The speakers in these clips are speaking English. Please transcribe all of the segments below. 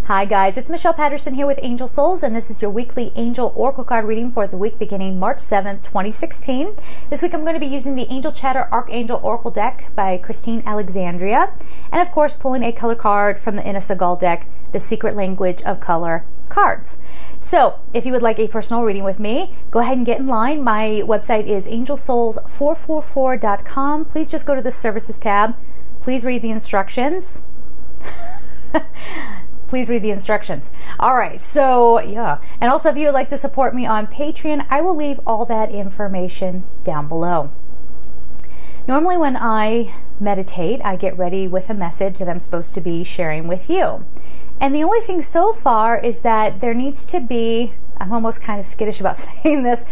Hi guys, it's Michelle Patterson here with Angel Souls, and this is your weekly Angel Oracle card reading for the week beginning March 7th, 2016. This week I'm going to be using the Angel Chatter Archangel Oracle deck by Christine Alexandria, and of course pulling a color card from the Inna Segal deck, The Secret Language of Color cards. So if you would like a personal reading with me, go ahead and get in line. My website is angelsouls444.com. Please just go to the services tab. Please read the instructions. Please read the instructions. All right, so yeah. And also, if you would like to support me on Patreon, I will leave all that information down below. Normally when I meditate, I get ready with a message that I'm supposed to be sharing with you. And the only thing so far is that there needs to be, I'm almost kind of skittish about saying this,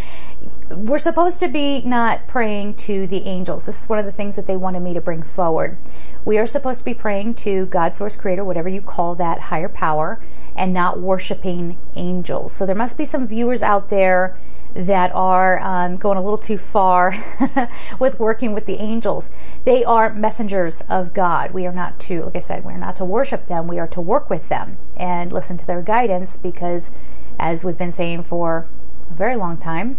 we're supposed to be not praying to the angels. This is one of the things that they wanted me to bring forward. We are supposed to be praying to God, Source, Creator, whatever you call that, higher power, and not worshiping angels. So there must be some viewers out there that are going a little too far with working with the angels. They are messengers of God. We are not to, like I said, we're not to worship them. We are to work with them and listen to their guidance because, as we've been saying for a very long time,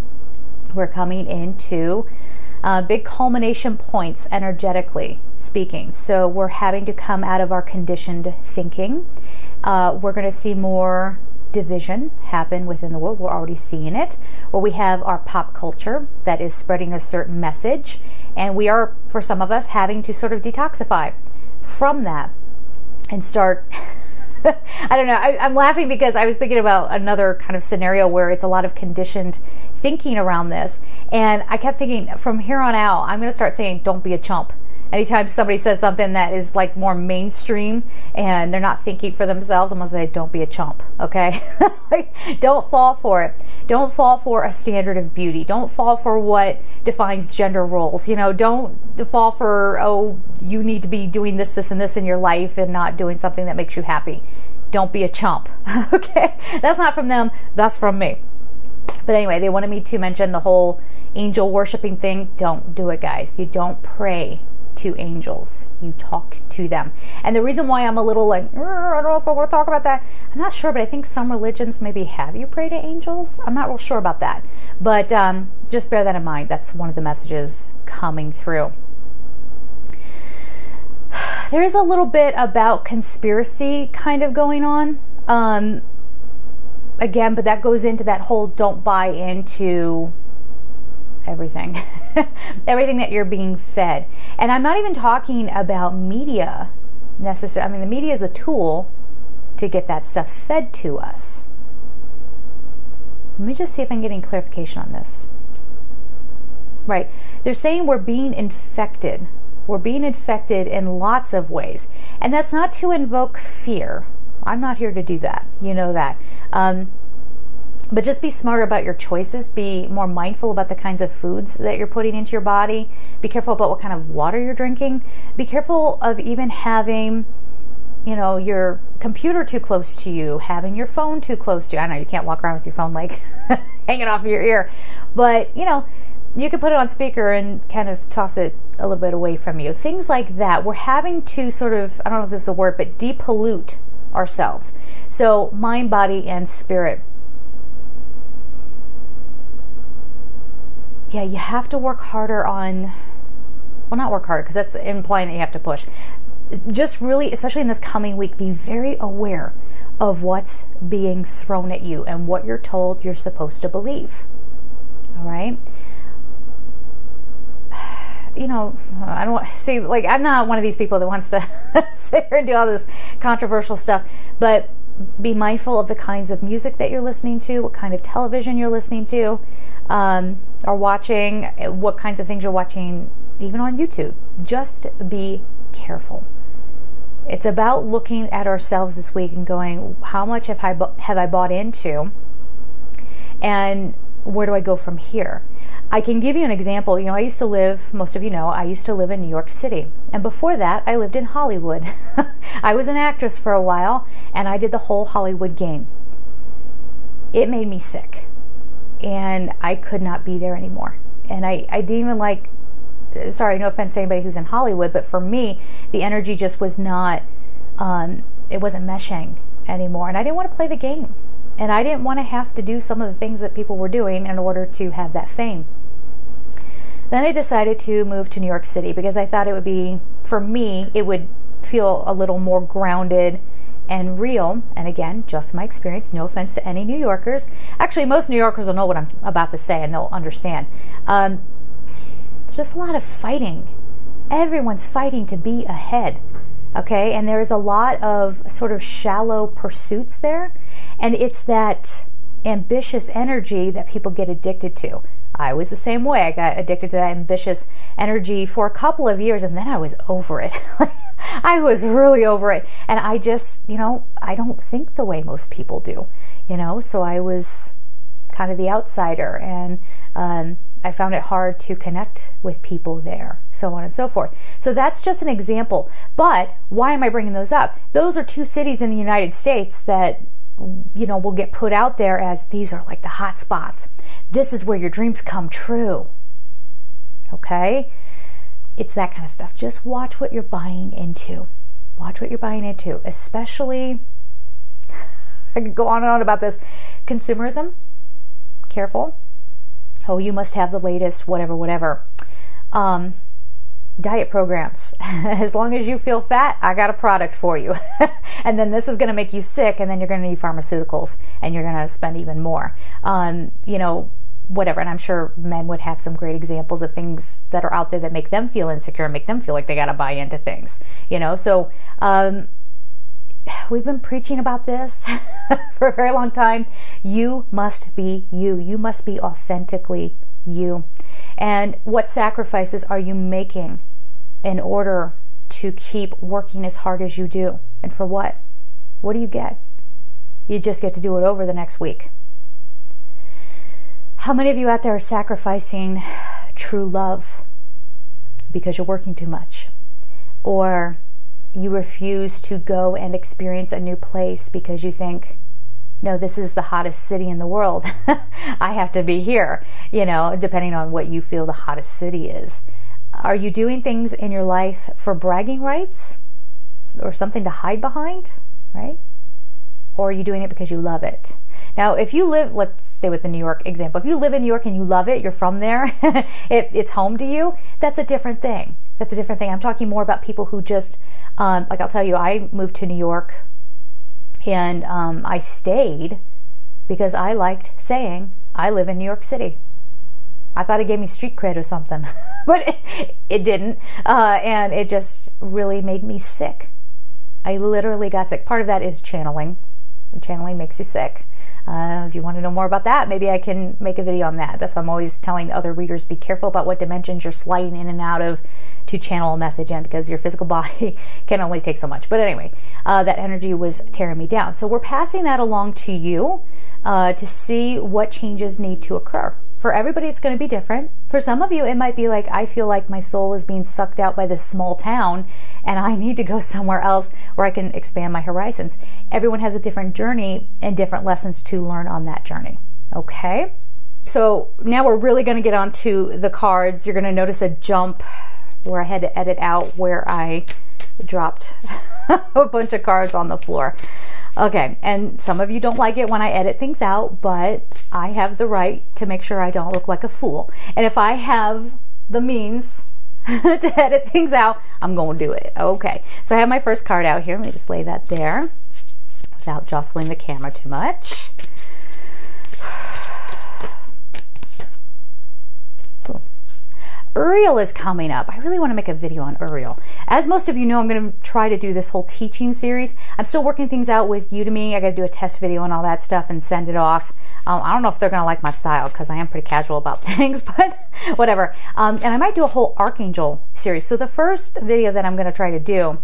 we're coming into big culmination points energetically speaking. So we're having to come out of our conditioned thinking. We're going to see more division happen within the world. We're already seeing it, where we have our pop culture that is spreading a certain message, and we are, for some of us, having to sort of detoxify from that and start I don't know, I'm laughing because I was thinking about another kind of scenario where it's a lot of conditioned thinking around this, and I kept thinking from here on out I'm going to start saying don't be a chump. Anytime somebody says something that is like more mainstream and they're not thinking for themselves, I'm going to say don't be a chump, okay? Like, don't fall for it. Don't fall for a standard of beauty. Don't fall for what defines gender roles. You know, don't fall for, oh, you need to be doing this, this, and this in your life and not doing something that makes you happy. Don't be a chump, okay? That's not from them. That's from me. But anyway, they wanted me to mention the whole angel worshiping thing. Don't do it, guys. You don't pray to angels. You talk to them. And the reason why I'm a little like, I don't know if I want to talk about that, I'm not sure, but I think some religions maybe have you pray to angels. I'm not real sure about that. But just bear that in mind. That's one of the messages coming through. There is a little bit about conspiracy kind of going on. Again, but that goes into that whole don't buy into everything. Everything that you're being fed. And I'm not even talking about media necessarily. I mean, the media is a tool to get that stuff fed to us. Let me just see if I'm getting clarification on this. Right. They're saying we're being infected. We're being infected in lots of ways. And that's not to invoke fear. I'm not here to do that. You know that. But just be smarter about your choices. Be more mindful about the kinds of foods that you're putting into your body. Be careful about what kind of water you're drinking. Be careful of even having, you know, your computer too close to you, having your phone too close to you. I know you can't walk around with your phone like hanging off your ear, but you know, you can put it on speaker and kind of toss it a little bit away from you. Things like that. We're having to sort of, I don't know if this is a word, but depollute ourselves. So mind, body, and spirit. Yeah, you have to work harder on, well, not work harder because that's implying that you have to push. Just really, especially in this coming week, be very aware of what's being thrown at you and what you're told you're supposed to believe. All right? You know, I don't want to see, like, I'm not one of these people that wants to sit here and do all this controversial stuff, but be mindful of the kinds of music that you're listening to, what kind of television you're listening to, or watching, what kinds of things you're watching, even on YouTube. Just be careful. It's about looking at ourselves this week and going, how much have I bought into, and where do I go from here? I can give you an example. You know, I used to live, most of you know, I used to live in New York City. And before that, I lived in Hollywood. I was an actress for a while, and I did the whole Hollywood game. It made me sick. And I could not be there anymore. And I didn't even like, sorry, no offense to anybody who's in Hollywood, but for me, the energy just was not, it wasn't meshing. anymore. And I didn't want to play the game. And I didn't want to have to do some of the things that people were doing in order to have that fame. Then I decided to move to New York City because I thought it would be, for me, it would feel a little more grounded and real. And again, just my experience, no offense to any New Yorkers. Actually, most New Yorkers will know what I'm about to say and they'll understand. It's just a lot of fighting. Everyone's fighting to be ahead, okay? And there's a lot of sort of shallow pursuits there. And it's that ambitious energy that people get addicted to. I was the same way. I got addicted to that ambitious energy for a couple of years, and then I was over it. I was really over it. And I just, I don't think the way most people do, so I was kind of the outsider, and I found it hard to connect with people there, so on and so forth. So that's just an example. But why am I bringing those up? Those are two cities in the United States that will get put out there as these are like the hot spots. This is where your dreams come true. Okay? It's that kind of stuff. Just watch what you're buying into. Watch what you're buying into. Especially, I could go on and on about this. Consumerism. Careful. Oh, you must have the latest whatever. Diet programs. As long as you feel fat, I got a product for you. And then this is going to make you sick, and then you're going to need pharmaceuticals, and you're going to spend even more. Whatever. And I'm sure men would have some great examples of things that are out there that make them feel insecure and make them feel like they got to buy into things. So we've been preaching about this for a very long time. You must be you. You must be authentically you. And what sacrifices are you making in order to keep working as hard as you do? And for what? What do you get? You just get to do it over the next week. How many of you out there are sacrificing true love because you're working too much? Or you refuse to go and experience a new place because you think, no, this is the hottest city in the world. I have to be here, depending on what you feel the hottest city is. Are you doing things in your life for bragging rights or something to hide behind, right? Or are you doing it because you love it? Now, if you live, let's stay with the New York example. If you live in New York and you love it, you're from there, it's home to you, that's a different thing. That's a different thing. I'm talking more about people who just, like I'll tell you, I moved to New York and I stayed because I liked saying, I live in New York City. I thought it gave me street cred or something, but it didn't. And it just really made me sick. I literally got sick. Part of that is channeling. Channeling makes you sick. If you want to know more about that, maybe I can make a video on that. That's why I'm always telling other readers, be careful about what dimensions you're sliding in and out of to channel a message in, because your physical body can only take so much. But anyway, that energy was tearing me down. So we're passing that along to you to see what changes need to occur. For everybody, it's going to be different. For some of you, it might be like, I feel like my soul is being sucked out by this small town and I need to go somewhere else where I can expand my horizons. Everyone has a different journey and different lessons to learn on that journey. Okay? So now we're really going to get on to the cards. You're going to notice a jump where I had to edit out where I dropped a bunch of cards on the floor. Okay, and some of you don't like it when I edit things out, but I have the right to make sure I don't look like a fool. And if I have the means to edit things out, I'm going to do it. Okay, so I have my first card out here. Let me just lay that there without jostling the camera too much. Uriel is coming up. I really want to make a video on Uriel. As most of you know, I'm going to try to do this whole teaching series. I'm still working things out with Udemy. I got to do a test video and all that stuff and send it off. I don't know if they're going to like my style because I am pretty casual about things, but whatever. And I might do a whole Archangel series. So the first video that I'm going to try to do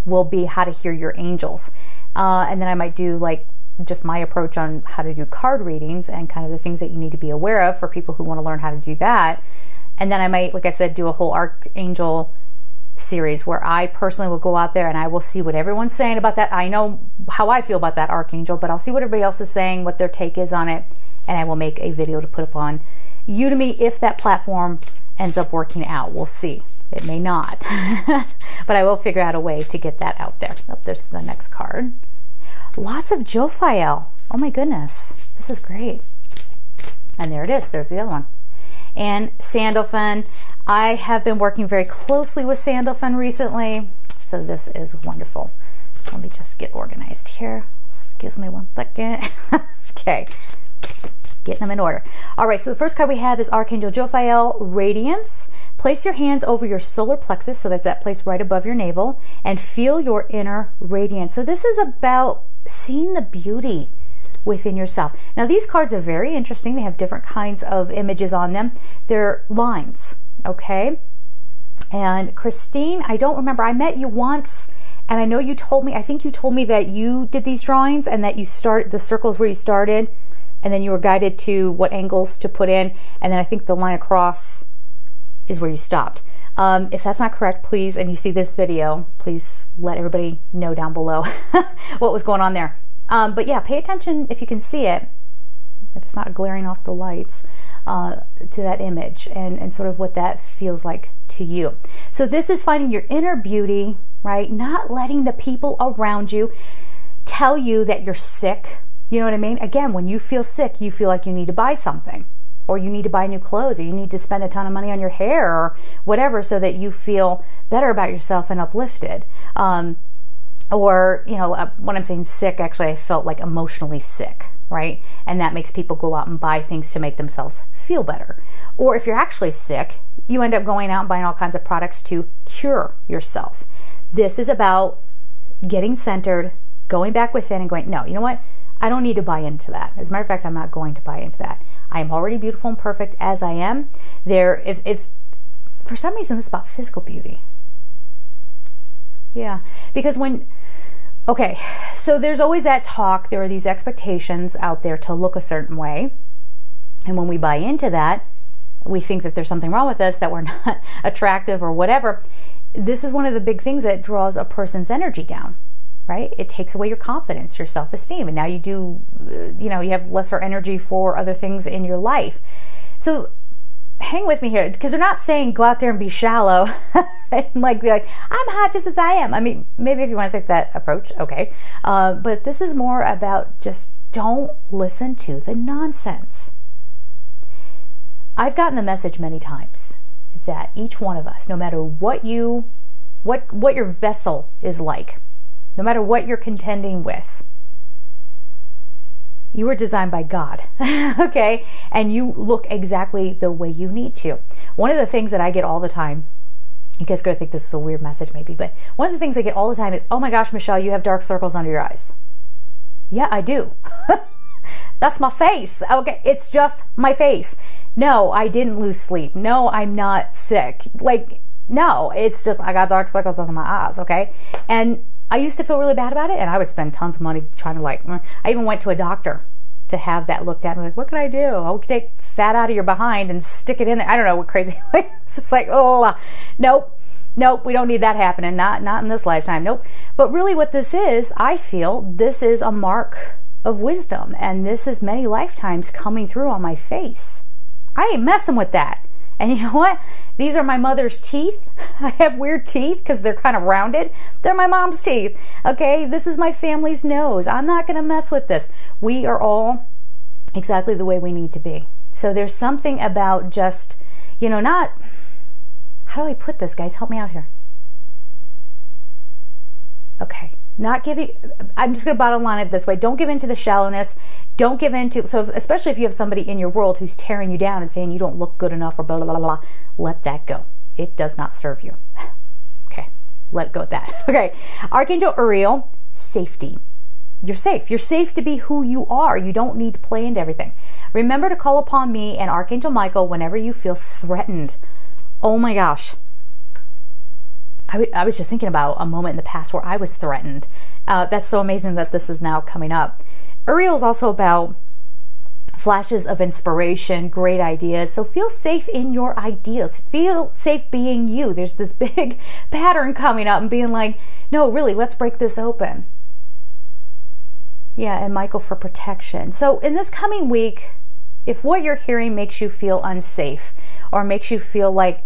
will be how to hear your angels. And then I might do like just my approach on how to do card readings and kind of the things that you need to be aware of for people who want to learn how to do that. And then I might, like I said, do a whole Archangel series where I personally will go out there and I will see what everyone's saying about that. I know how I feel about that Archangel, but I'll see what everybody else is saying, what their take is on it, and I will make a video to put up on Udemy if that platform ends up working out. We'll see. It may not. But I will figure out a way to get that out there. Oh, there's the next card. Lots of Jophiel. Oh my goodness. This is great. And there it is. There's the other one. And Sandalphon. I have been working very closely with Sandalphon recently, so this is wonderful. Let me just get organized here. Gives me 1 second. Okay. Getting them in order. All right, so the first card we have is Archangel Jophiel, Radiance. Place your hands over your solar plexus, so that's that place right above your navel, and feel your inner radiance. So this is about seeing the beauty within yourself. Now, these cards are very interesting. They have different kinds of images on them. They're lines, okay? And Christine, I don't remember. I met you once, and I know you told me, I think you told me that you did these drawings and that you started, the circles where you started, and then you were guided to what angles to put in, and then I think the line across is where you stopped. If that's not correct, please, and you see this video, please let everybody know down below what was going on there. But yeah, pay attention if you can see it, if it's not glaring off the lights, to that image and sort of what that feels like to you. So this is finding your inner beauty, right? Not letting the people around you tell you that you're sick. You know what I mean? Again, when you feel sick, you feel like you need to buy something, or you need to buy new clothes, or you need to spend a ton of money on your hair or whatever so that you feel better about yourself and uplifted. Or, you know, when I'm saying sick, actually, I felt like emotionally sick, right? And that makes people go out and buy things to make themselves feel better. Or if you're actually sick, you end up going out and buying all kinds of products to cure yourself. This is about getting centered, going back within and going, no, you know what? I don't need to buy into that. As a matter of fact, I'm not going to buy into that. I am already beautiful and perfect as I am. If for some reason this is about physical beauty. Yeah, because okay, so there's always that talk, there are these expectations out there to look a certain way. And when we buy into that, we think that there's something wrong with us, that we're not attractive or whatever. This is one of the big things that draws a person's energy down, right? It takes away your confidence, your self-esteem, and now you do, you have lesser energy for other things in your life. So hang with me here, because they're not saying go out there and be shallow and be like, I'm hot just as I am. I mean, maybe if you want to take that approach, okay. But this is more about just don't listen to the nonsense. I've gotten the message many times that each one of us, no matter what your vessel is like, no matter what you're contending with, you were designed by God, okay? And you look exactly the way you need to. One of the things that I get all the time, you guys are going to think this is a weird message maybe, but one of the things I get all the time is, oh my gosh, Michelle, you have dark circles under your eyes. Yeah, I do. That's my face. Okay, it's just my face. No, I didn't lose sleep. No, I'm not sick. No, it's just I got dark circles under my eyes, okay? And I used to feel really bad about it, and I would spend tons of money trying to I even went to a doctor to have that looked at. I'm like, what can I do? I could take fat out of your behind and stick it in there. I don't know what crazy. It's just like, oh, nope, we don't need that happening. Not in this lifetime. Nope. But really what this is, I feel this is a mark of wisdom, and this is many lifetimes coming through on my face. I ain't messing with that. And you know what? These are my mother's teeth. I have weird teeth because they're kind of rounded. They're my mom's teeth. Okay, this is my family's nose. I'm not going to mess with this. We are all exactly the way we need to be. So there's something about just, not, how do I put this, guys? Help me out here. Okay. Not giving, I'm just going to bottom line it this way. Don't give in to the shallowness. Don't give in to, so especially if you have somebody in your world who's tearing you down and saying you don't look good enough or blah, blah, blah, blah, let that go. It does not serve you. Okay, let go with that. Okay, Archangel Uriel, safety. You're safe. You're safe to be who you are. You don't need to play into everything. Remember to call upon me and Archangel Michael whenever you feel threatened. Oh my gosh. I was just thinking about a moment in the past where I was threatened. That's so amazing that this is now coming up. Uriel is also about flashes of inspiration, great ideas. So feel safe in your ideas. Feel safe being you. There's this big pattern coming up and being like, no, really, let's break this open. Yeah, and Michael for protection. So in this coming week, if what you're hearing makes you feel unsafe or makes you feel like,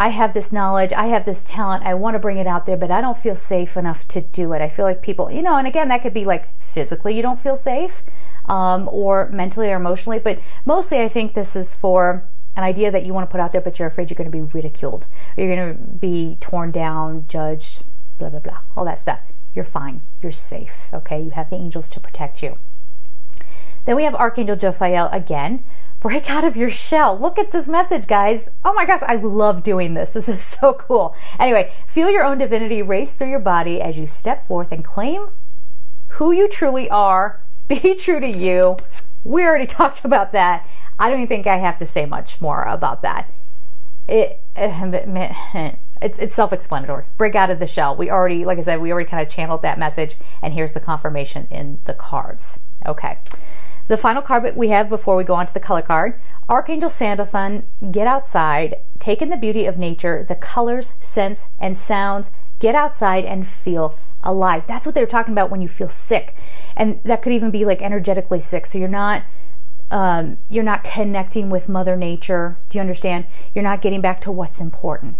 I have this knowledge, I have this talent, I want to bring it out there, but I don't feel safe enough to do it. I feel like people, you know, and again, that could be like physically you don't feel safe, or mentally or emotionally, but mostly I think this is for an idea that you want to put out there, but you're afraid you're going to be ridiculed, or you're going to be torn down, judged, blah, blah, blah, all that stuff. You're fine. You're safe, okay? You have the angels to protect you. Then we have Archangel Jophiel again. Break out of your shell. Look at this message, guys. Oh my gosh, I love doing this. This is so cool. Anyway, feel your own divinity race through your body as you step forth and claim who you truly are. Be true to you. We already talked about that. I don't even think I have to say much more about that. It's self-explanatory. Break out of the shell. We already, like I said, we already kind of channeled that message, and here's the confirmation in the cards. Okay. The final card we have before we go on to the color card, Archangel Sandalphon, get outside, take in the beauty of nature, the colors, scents, and sounds, get outside and feel alive. That's what they were talking about when you feel sick. And that could even be like energetically sick. So you're not connecting with Mother Nature. Do you understand? You're not getting back to what's important.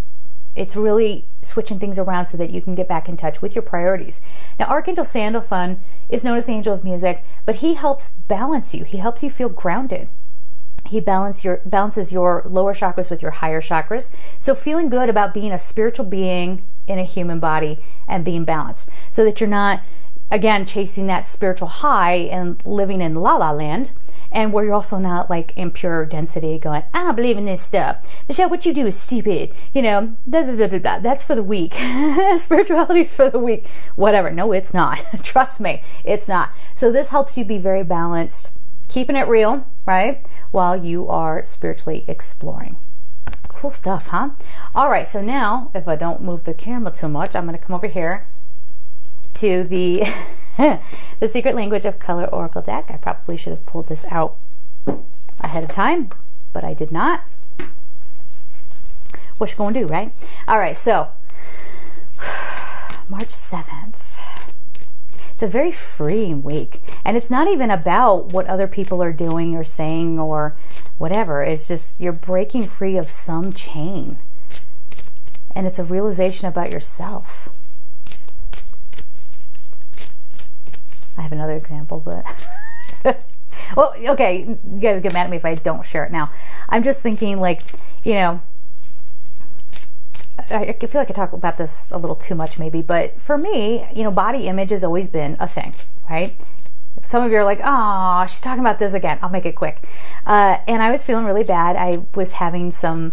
It's really switching things around so that you can get back in touch with your priorities. Now, Archangel Sandalphon is known as the angel of music, but he helps balance you. He helps you feel grounded. He balances your lower chakras with your higher chakras. So feeling good about being a spiritual being in a human body and being balanced, so that you're not, again, chasing that spiritual high and living in la la land, and where you're also not like in pure density going, I don't believe in this stuff. Michelle, what you do is stupid. You know, blah, blah, blah, blah, blah. That's for the weak. Spirituality's for the weak. Whatever. No, it's not. Trust me, it's not. So this helps you be very balanced, keeping it real, right? While you are spiritually exploring. Cool stuff, huh? All right, so now, if I don't move the camera too much, I'm going to come over here to the the Secret Language of Color Oracle deck. I probably should have pulled this out ahead of time, but I did not. What you gonna do, right? All right, so March 7th. It's a very freeing week, and it's not even about what other people are doing or saying or whatever. It's just you're breaking free of some chain, and it's a realization about yourself. I have another example, but well, okay, you guys get mad at me if I don't share it now. I'm just thinking, like, you know, I feel like I talk about this a little too much maybe, but for me, you know, body image has always been a thing, right? Some of you are like, oh, she's talking about this again. I'll make it quick. And I was feeling really bad. I was having some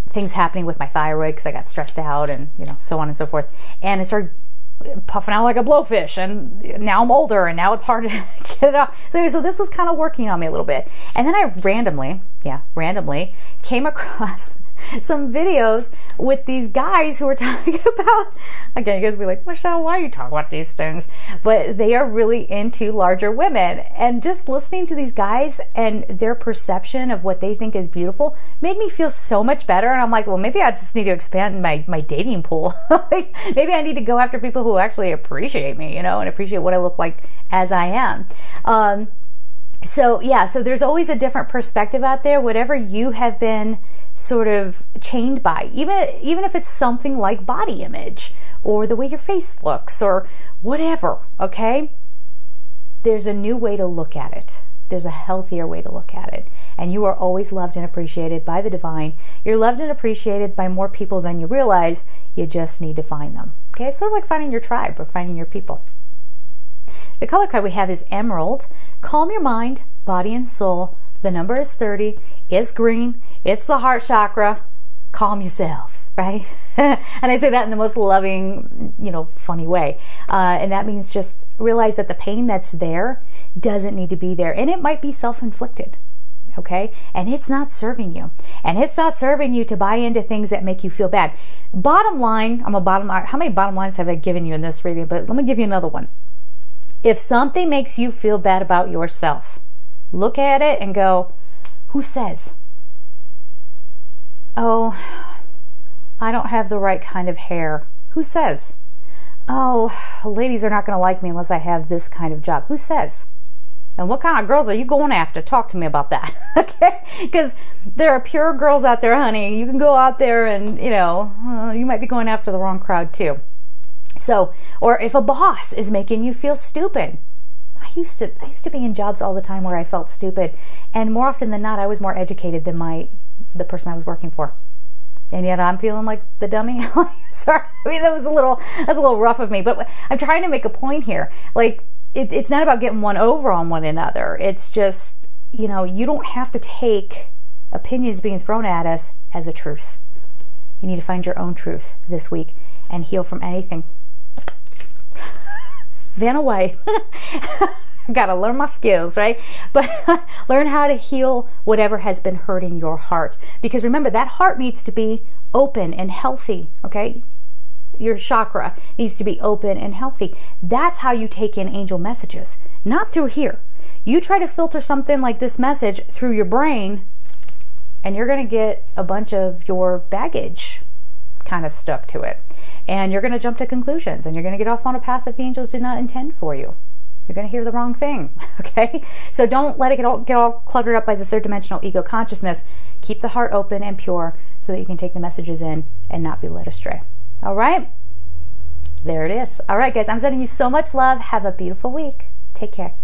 things happening with my thyroid because I got stressed out and, you know, so on and so forth. And I started puffing out like a blowfish, and now I'm older and now it's hard to get it out. So anyway, so this was kind of working on me a little bit. And then I randomly came across some videos with these guys who were talking about, again, you guys will be like, Michelle, why are you talking about these things? But they are really into larger women, and just listening to these guys and their perception of what they think is beautiful made me feel so much better. And I'm like, well, maybe I just need to expand my dating pool. Like, maybe I need to go after people who actually appreciate me, you know, and appreciate what I look like as I am. So yeah, so there's always a different perspective out there, whatever you have been sort of chained by, even if it's something like body image or the way your face looks or whatever, okay? There's a new way to look at it. There's a healthier way to look at it. And you are always loved and appreciated by the divine. You're loved and appreciated by more people than you realize. You just need to find them. Okay, it's sort of like finding your tribe or finding your people. The color card we have is Emerald. Calm your mind, body, and soul. The number is 30. It's green. It's the heart chakra. Calm yourselves, right? And I say that in the most loving, you know, funny way. And that means just realize that the pain that's there doesn't need to be there. And it might be self-inflicted, okay? And it's not serving you. And it's not serving you to buy into things that make you feel bad. Bottom line, how many bottom lines have I given you in this reading? But let me give you another one. If something makes you feel bad about yourself, look at it and go, who says? Oh, I don't have the right kind of hair. Who says? Oh, ladies are not going to like me unless I have this kind of job. Who says? And what kind of girls are you going after? Talk to me about that, okay? Because there are pure girls out there, honey. You can go out there and, you might be going after the wrong crowd too. So, or if a boss is making you feel stupid. I used to be in jobs all the time where I felt stupid. And more often than not, I was more educated than the person I was working for. And yet I'm feeling like the dummy. Sorry, I mean, that's a little rough of me. But I'm trying to make a point here. Like, it's not about getting one over on one another. It's just, you don't have to take opinions being thrown at us as a truth. You need to find your own truth this week and heal from anything. Van away. Gotta learn my skills, right? But learn how to heal whatever has been hurting your heart. Because remember, that heart needs to be open and healthy, okay? Your chakra needs to be open and healthy. That's how you take in angel messages, not through here. You try to filter something like this message through your brain, and you're going to get a bunch of your baggage kind of stuck to it. And you're going to jump to conclusions, and you're going to get off on a path that the angels did not intend for you. You're going to hear the wrong thing, okay? So don't let it get all cluttered up by the third dimensional ego consciousness. Keep the heart open and pure so that you can take the messages in and not be led astray. All right? There it is. All right, guys, I'm sending you so much love. Have a beautiful week. Take care.